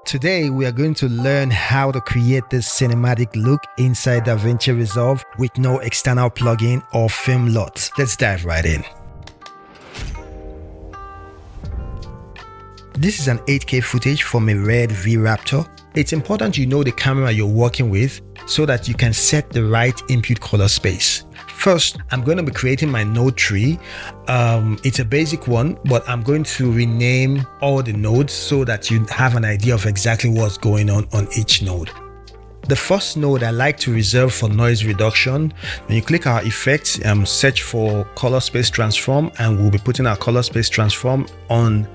Today, we are going to learn how to create this cinematic look inside DaVinci Resolve with no external plugin or film LUT. Let's dive right in. This is an 8K footage from a Red V Raptor. It's important you know the camera you're working with so that you can set the right input color space. First, I'm going to be creating my node tree. It's a basic one, but I'm going to rename all the nodes so that you have an idea of exactly what's going on each node. The first node I like to reserve for noise reduction. When you click our effects, search for color space transform, and we'll be putting our color space transform on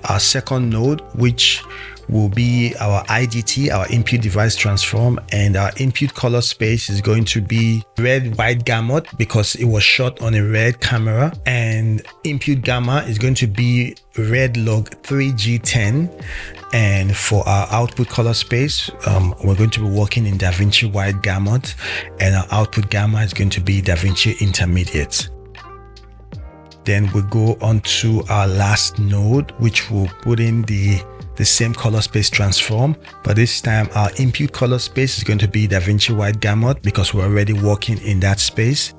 our second node, which will be our IDT, our input device transform, and our input color space is going to be red white gamut because it was shot on a red camera, and input gamma is going to be red log 3G10. And for our output color space, we're going to be working in DaVinci white gamut, and our output gamma is going to be DaVinci intermediate. Then we go on to our last node, which will put in the same color space transform, but this time our input color space is going to be DaVinci white gamut because we're already working in that space,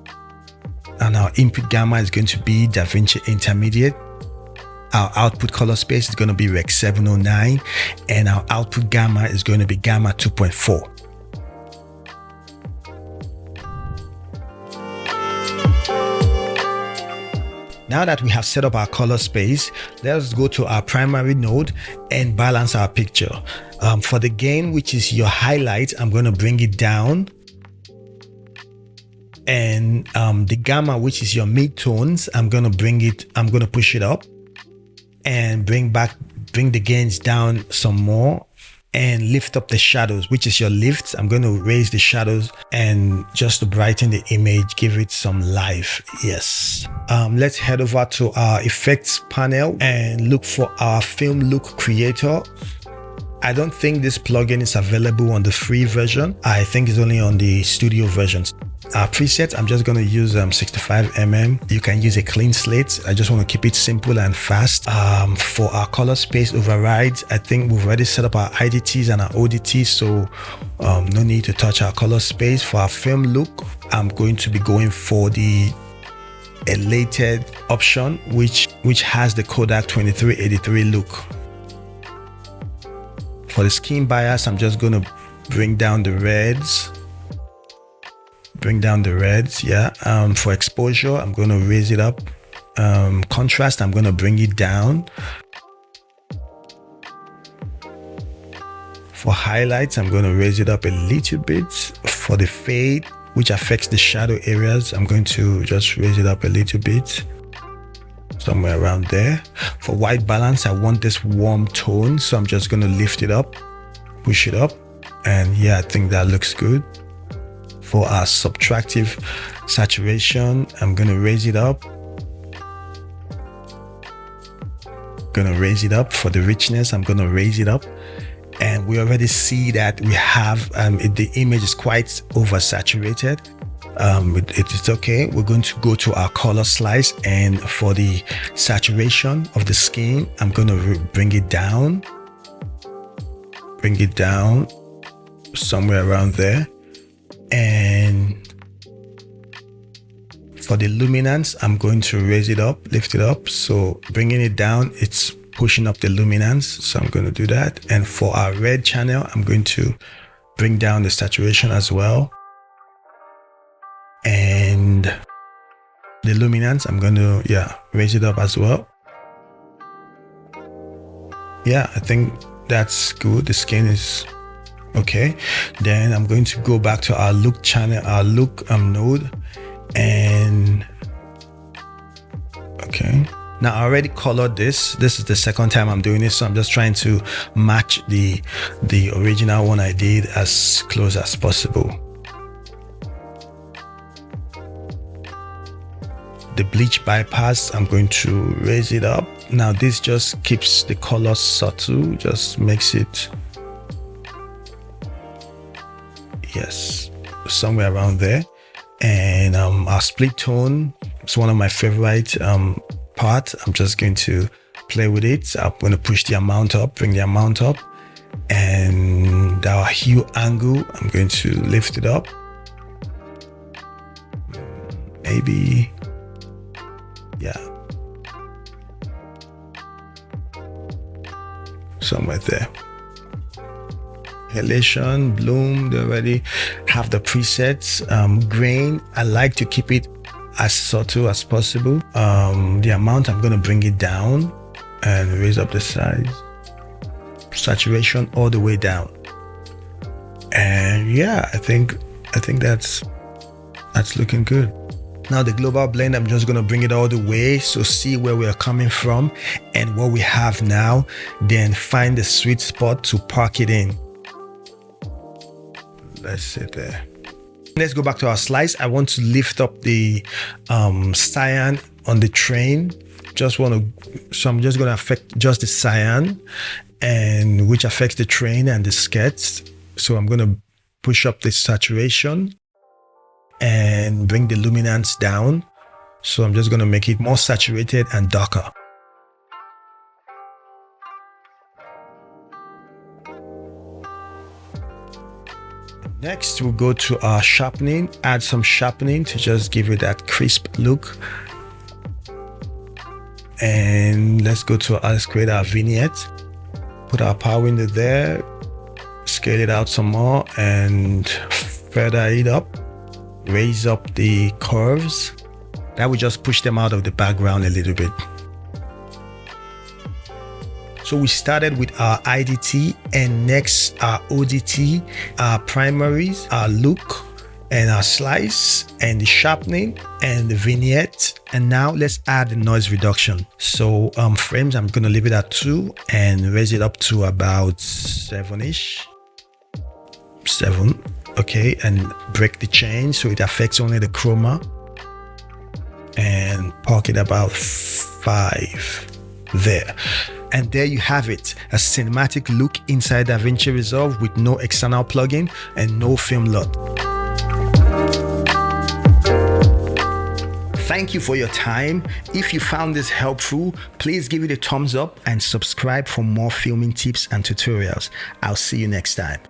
and our input gamma is going to be DaVinci intermediate. Our output color space is going to be Rec 709, and our output gamma is going to be gamma 2.4. Now that we have set up our color space, let's go to our primary node and balance our picture. For the gain, which is your highlight, I'm going to bring it down. And the gamma, which is your midtones, I'm going to push it up and bring the gains down some more, and lift up the shadows, which is your lifts. I'm going to raise the shadows and just to brighten the image, give it some life. Yes. Let's head over to our effects panel and look for our film look creator. I don't think this plugin is available on the free version. I think it's only on the studio versions. Our presets, I'm just going to use 65mm. You can use a clean slate. I just want to keep it simple and fast. For our color space overrides, I think we've already set up our IDTs and our ODTs, so no need to touch our color space. For our film look, I'm going to be going for the elated option, which has the Kodak 2383 look. For the skin bias, I'm just going to bring down the reds. Yeah. For exposure, I'm going to raise it up. Contrast, I'm going to bring it down. For highlights, I'm going to raise it up a little bit. For the fade, which affects the shadow areas, I'm going to just raise it up a little bit, somewhere around there. For white balance, I want this warm tone, so I'm just going to lift it up, push it up, and yeah, I think that looks good. For our subtractive saturation, I'm going to raise it up. For the richness, I'm going to raise it up. And we already see that we have the image is quite oversaturated. It's okay. We're going to go to our color slice, and for the saturation of the skin, I'm going to bring it down somewhere around there. And for the luminance, I'm going to raise it up, lift it up. So bringing it down, it's pushing up the luminance. So I'm going to do that. And for our red channel, I'm going to bring down the saturation as well. And the luminance, I'm going to, raise it up as well. Yeah, I think that's good. The skin is okay. Then I'm going to go back to our look channel, our look node, and okay. Now I already colored this. This is the second time I'm doing this, so I'm just trying to match the original one I did as close as possible. The bleach bypass, I'm going to raise it up. Now this just keeps the color subtle, just makes it, yes, somewhere around there. And our split tone is one of my favorite part. I'm just going to play with it. I'm going to push the amount up, bring the amount up, and our hue angle, I'm going to lift it up. Maybe, yeah, somewhere there. Halation, bloom, they already have the presets. Grain, I like to keep it as subtle as possible. The amount, I'm going to bring it down and raise up the size. Saturation all the way down. And yeah, I think that's looking good. Now the global blend, I'm just going to bring it all the way, so see where we are coming from and what we have now, then find the sweet spot to park it in. Let's sit there. Let's go back to our slice. I want to lift up the cyan on the train. So I'm just going to affect just the cyan, and which affects the train and the skirts. So I'm going to push up the saturation and bring the luminance down. So I'm just going to make it more saturated and darker. Next, we'll go to our sharpening, add some sharpening to just give it that crisp look. And let's create our vignette. Put our power window there, scale it out some more and feather it up. Raise up the curves. That will just push them out of the background a little bit. So we started with our IDT, and next our ODT, our primaries, our look, and our slice, and the sharpening, and the vignette. And now let's add the noise reduction. So frames, I'm going to leave it at 2 and raise it up to about 7-ish. 7. Okay, and break the change so it affects only the chroma, and park it about 5 there. And there you have it, a cinematic look inside DaVinci Resolve with no external plugin and no film LUT. Thank you for your time. If you found this helpful, please give it a thumbs up and subscribe for more filming tips and tutorials. I'll see you next time.